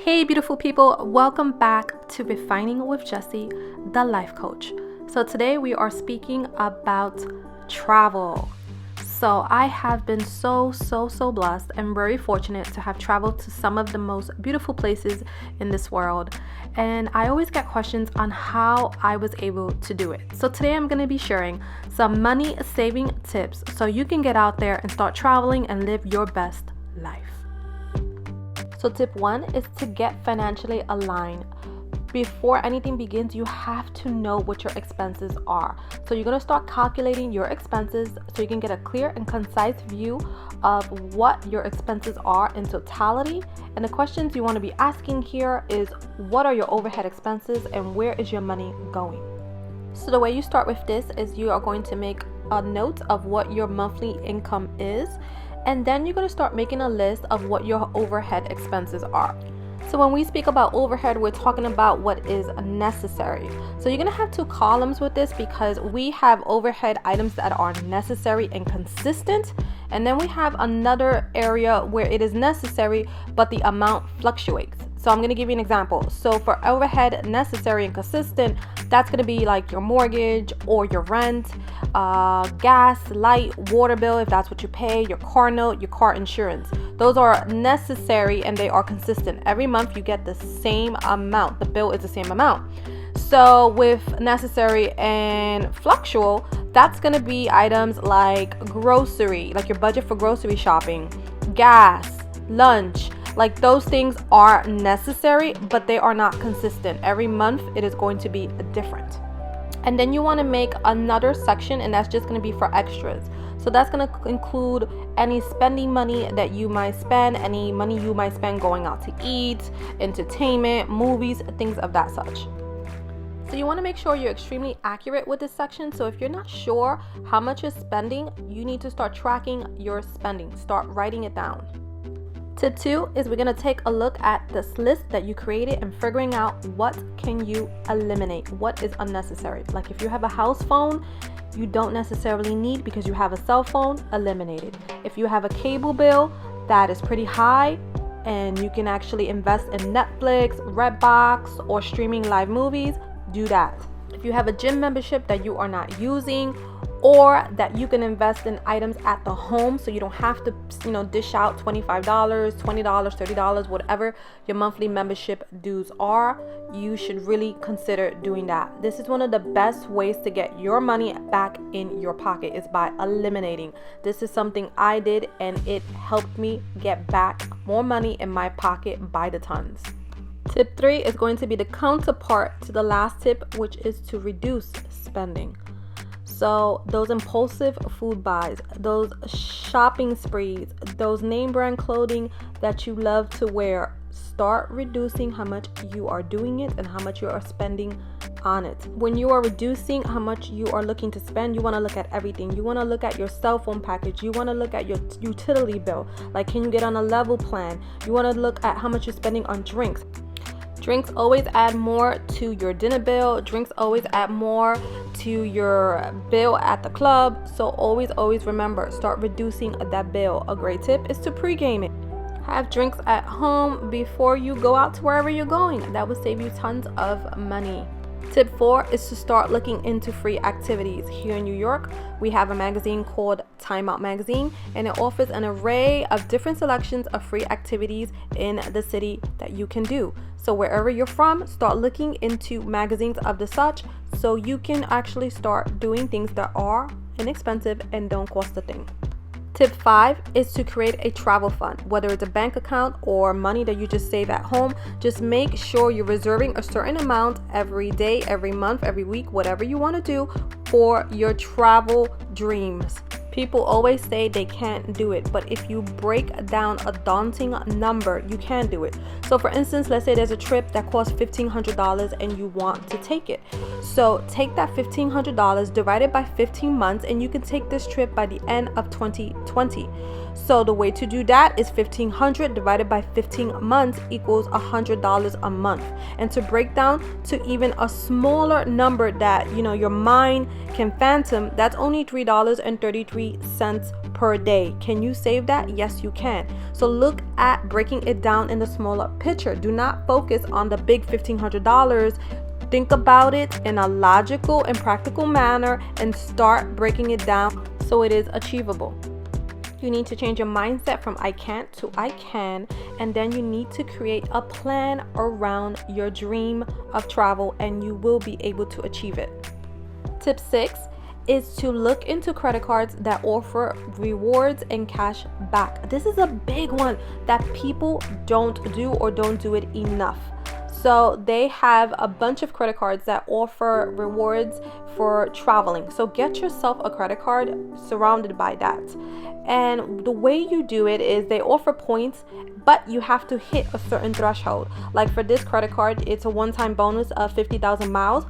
Hey beautiful people, welcome back to Refining with Jessie, the life coach. So today we are speaking about travel. So I have been so blessed and very fortunate to have traveled to some of the most beautiful places in this world. And I always get questions on how I was able to do it. So today I'm going to be sharing some money saving tips so you can get out there and start traveling and live your best life. So tip 1 is to get financially aligned. Before anything begins, you have to know what your expenses are. So you're going to start calculating your expenses so you can get a clear and concise view of what your expenses are in totality. And the questions you want to be asking here is, what are your overhead expenses and where is your money going? So the way you start with this is you are going to make a note of what your monthly income is. And then you're going to start making a list of what your overhead expenses are. So when we speak about overhead, we're talking about what is necessary. So you're going to have 2 columns with this because we have overhead items that are necessary and consistent. And then we have another area where it is necessary, but the amount fluctuates. So I'm going to give you an example. So for overhead necessary and consistent, that's going to be like your mortgage or your rent, gas, light, water bill, if that's what you pay, your car note, your car insurance. Those are necessary and they are consistent. Every month you get the same amount. The bill is the same amount. So with necessary and fluctual, that's going to be items like grocery, like your budget for grocery shopping, gas, lunch. Like those things are necessary, but they are not consistent. Every month it is going to be different. And then you want to make another section, and that's just going to be for extras. So that's going to include any spending money that you might spend, any money you might spend going out to eat, entertainment, movies, things of that such. So you want to make sure you're extremely accurate with this section. So if you're not sure how much you're spending, you need to start tracking your spending. Start writing it down. Tip 2 is we're going to take a look at this list that you created and figuring out what can you eliminate, what is unnecessary. Like if you have a house phone, you don't necessarily need because you have a cell phone, eliminate it. If you have a cable bill that is pretty high and you can actually invest in Netflix, Redbox, or streaming live movies, do that. If you have a gym membership that you are not using, or that you can invest in items at the home so you don't have to, dish out $25, $20, $30, whatever your monthly membership dues are, you should really consider doing that. This is one of the best ways to get your money back in your pocket is by eliminating. This is something I did and it helped me get back more money in my pocket by the tons. Tip 3 is going to be the counterpart to the last tip, which is to reduce spending. So those impulsive food buys, those shopping sprees, those name brand clothing that you love to wear, start reducing how much you are doing it and how much you are spending on it. When you are reducing how much you are looking to spend, you want to look at everything. You want to look at your cell phone package. You want to look at your utility bill. Like, can you get on a level plan? You want to look at how much you're spending on drinks. Drinks always add more to your dinner bill. Drinks always add more to your bill at the club. So always remember, start reducing that bill. A great tip is to pregame it. Have drinks at home before you go out to wherever you're going. That will save you tons of money. Tip 4 is to start looking into free activities. Here in New York, we have a magazine called Time Out Magazine, and it offers an array of different selections of free activities in the city that you can do. So wherever you're from, start looking into magazines of the such so you can actually start doing things that are inexpensive and don't cost a thing. Tip 5 is to create a travel fund, whether it's a bank account or money that you just save at home. Just make sure you're reserving a certain amount every day, every month, every week, whatever you want to do for your travel dreams. People always say they can't do it, but if you break down a daunting number, you can do it. So for instance, let's say there's a trip that costs $1,500 and you want to take it. So take that $1,500, divide it by 15 months, and you can take this trip by the end of 2020. So the way to do that is $1,500 divided by 15 months equals $100 a month. And to break down to even a smaller number that your mind can phantom, that's only $3.33 per day. Can you save that? Yes, you can. So look at breaking it down in the smaller picture. Do not focus on the big $1,500. Think about it in a logical and practical manner and start breaking it down so it is achievable. You need to change your mindset from I can't to I can, and then you need to create a plan around your dream of travel, and you will be able to achieve it. Tip 6 is to look into credit cards that offer rewards and cash back. This is a big one that people don't do or don't do it enough. So they have a bunch of credit cards that offer rewards for traveling. So get yourself a credit card surrounded by that. And the way you do it is they offer points, but you have to hit a certain threshold. Like for this credit card, it's a one-time bonus of 50,000 miles,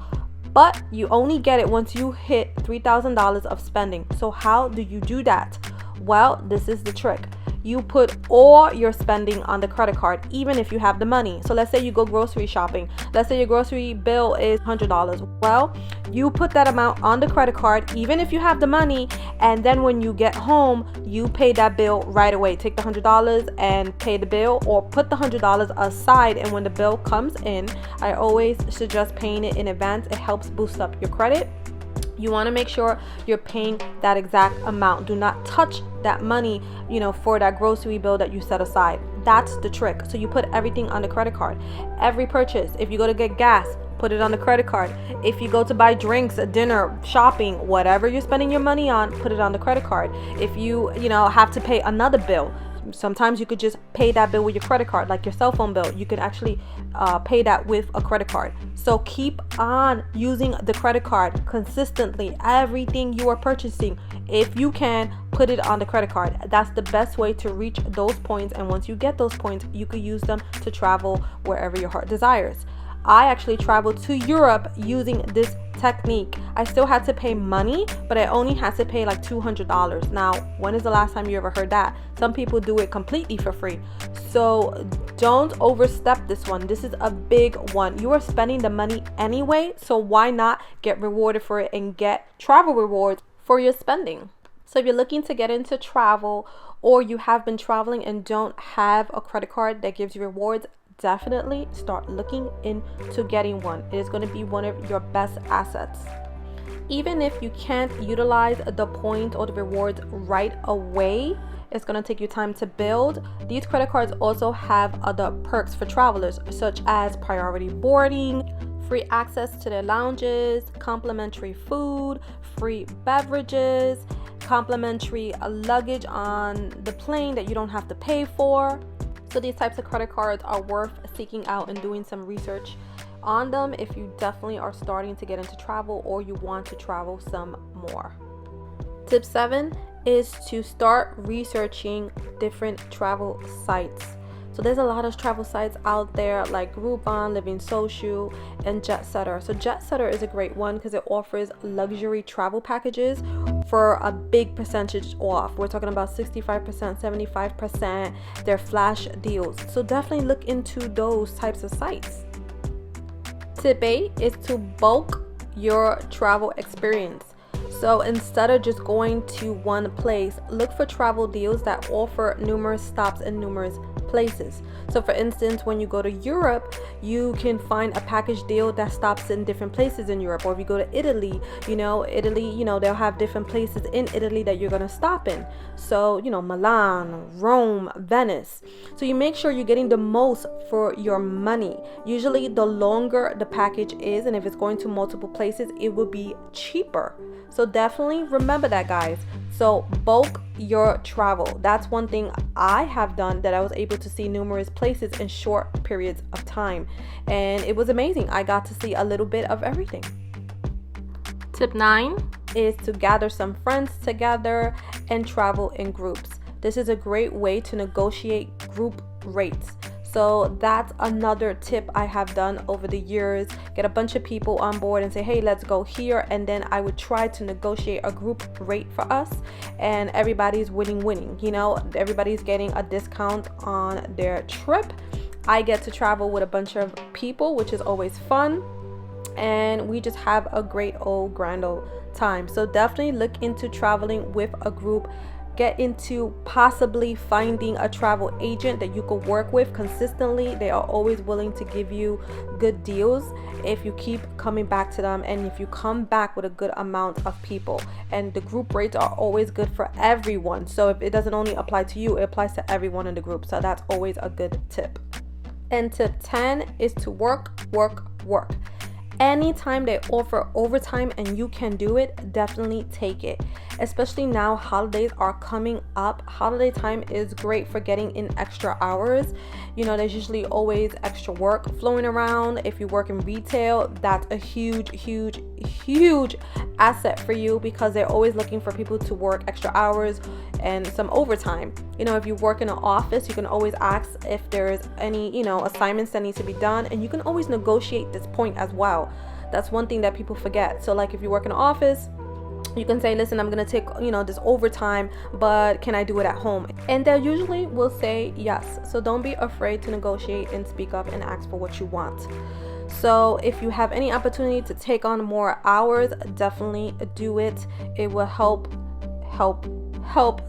but you only get it once you hit $3,000 of spending. So how do you do that? Well, this is the trick. You put all your spending on the credit card, even if you have the money. So let's say you go grocery shopping. Let's say your grocery bill is $100. Well, you put that amount on the credit card, even if you have the money. And then when you get home, you pay that bill right away. Take the $100 and pay the bill, or put the $100 aside. And when the bill comes in, I always suggest paying it in advance. It helps boost up your credit. You want to make sure you're paying that exact amount. Do not touch that money, for that grocery bill that you set aside. That's the trick. So you put everything on the credit card. Every purchase, if you go to get gas, put it on the credit card. If you go to buy drinks, dinner, shopping, whatever you're spending your money on, put it on the credit card. If you, have to pay another bill, sometimes you could just pay that bill with your credit card, like your cell phone bill. You could actually pay that with a credit card. So keep on using the credit card consistently. Everything you are purchasing, if you can, put it on the credit card. That's the best way to reach those points. And once you get those points, you could use them to travel wherever your heart desires. I actually traveled to Europe using this technique. I still had to pay money, but I only had to pay like $200. Now, when is the last time you ever heard that? Some people do it completely for free. So don't overstep this one. This is a big one. You are spending the money anyway, so why not get rewarded for it and get travel rewards for your spending? So if you're looking to get into travel, or you have been traveling and don't have a credit card that gives you rewards, definitely start looking into getting one. It is going to be one of your best assets. Even if you can't utilize the points or the rewards right away, it's going to take you time to build. These credit cards also have other perks for travelers, such as priority boarding, free access to their lounges, complimentary food, free beverages, complimentary luggage on the plane that you don't have to pay for. So these types of credit cards are worth seeking out and doing some research on them if you definitely are starting to get into travel or you want to travel some more. Tip 7 is to start researching different travel sites. So there's a lot of travel sites out there like Groupon, Living Social, and Jet Setter. So Jet Setter is a great one because it offers luxury travel packages for a big percentage off. We're talking about 65%, 75%. They're flash deals. So definitely look into those types of sites. Tip 8 is to bulk your travel experience. So instead of just going to one place, look for travel deals that offer numerous stops in numerous places. So for instance, when you go to Europe, you can find a package deal that stops in different places in Europe. Or if you go to Italy, they'll have different places in Italy that you're going to stop in. So, Milan, Rome, Venice. So you make sure you're getting the most for your money. Usually the longer the package is, and if it's going to multiple places, it will be cheaper. So definitely remember that, guys. So bulk your travel. That's one thing I have done, that I was able to see numerous places in short periods of time. And it was amazing. I got to see a little bit of everything. Tip 9 is to gather some friends together and travel in groups. This is a great way to negotiate group rates. So that's another tip I have done over the years. Get a bunch of people on board and say, hey, let's go here. And then I would try to negotiate a group rate for us, and everybody's winning. You know, everybody's getting a discount on their trip. I get to travel with a bunch of people, which is always fun, and we just have a great old grand old time. So definitely look into traveling with a group. Get into possibly finding a travel agent that you can work with consistently. They are always willing to give you good deals if you keep coming back to them, and if you come back with a good amount of people. And the group rates are always good for everyone. So if it doesn't only apply to you, it applies to everyone in the group. So that's always a good tip. And tip 10 is to work. Anytime they offer overtime and you can do it, definitely take it. Especially now, holidays are coming up. Holiday time is great for getting in extra hours. You know, there's usually always extra work flowing around. If you work in retail, that's a huge asset for you, because they're always looking for people to work extra hours and some overtime. You know, if you work in an office, you can always ask if there's any, you know, assignments that need to be done, and you can always negotiate this point as well. That's one thing that people forget. So like if you work in an office, you can say, listen, I'm gonna take, you know, this overtime, but can I do it at home? And they usually will say yes. So don't be afraid to negotiate and speak up and ask for what you want. So if you have any opportunity to take on more hours, definitely do it. It will help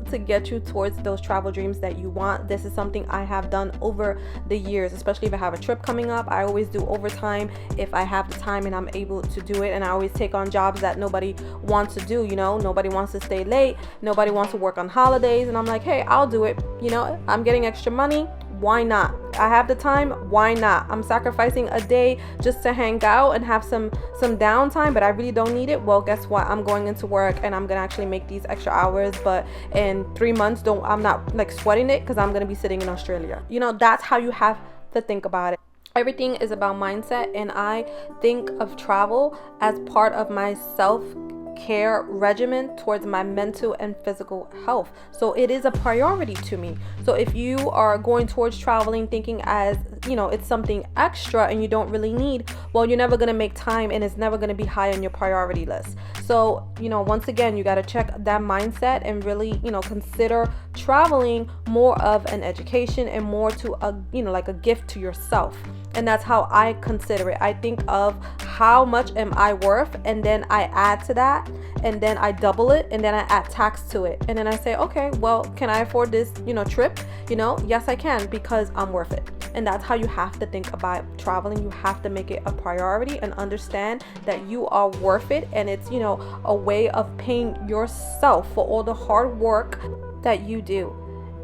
to get you towards those travel dreams that you want. This is something I have done over the years, especially if I have a trip coming up. I always do overtime if I have the time and I'm able to do it. And I always take on jobs that nobody wants to do. You know, nobody wants to stay late, nobody wants to work on holidays, and I'm like, hey, I'll do it. You know, I'm getting extra money, why not? I have the time, why not? I'm sacrificing a day just to hang out and have some downtime, but I really don't need it. Well, guess what? I'm going into work and I'm gonna actually make these extra hours, but in 3 months, I'm not like sweating it because I'm gonna be sitting in Australia. You know, that's how you have to think about it. Everything is about mindset, and I think of travel as part of my self-care regimen towards my mental and physical health. So it is a priority to me. So if you are going towards traveling thinking as, you know, it's something extra and you don't really need, well, you're never going to make time, and it's never going to be high on your priority list. So, you know, once again, you got to check that mindset and really, you know, consider traveling more of an education and more to a, you know, like a gift to yourself. And that's how I consider it. I think of how much am I worth, and then I add to that, and then I double it, and then I add tax to it. And then I say, okay, well, can I afford this, you know, trip? You know, yes, I can, because I'm worth it. And that's how you have to think about traveling. You have to make it a priority and understand that you are worth it. And it's, you know, a way of paying yourself for all the hard work that you do.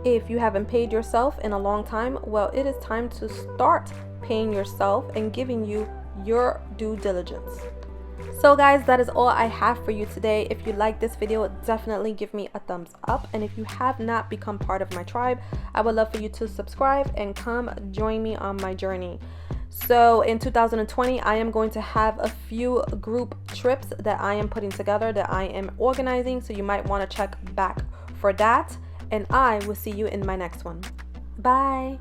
If you haven't paid yourself in a long time, well, it is time to start paying yourself and giving you your due diligence. So guys, that is all I have for you today. If you like this video, definitely give me a thumbs up. And if you have not become part of my tribe, I would love for you to subscribe and come join me on my journey. So in 2020, I am going to have a few group trips that I am putting together, that I am organizing. So you might want to check back for that. And I will see you in my next one. Bye.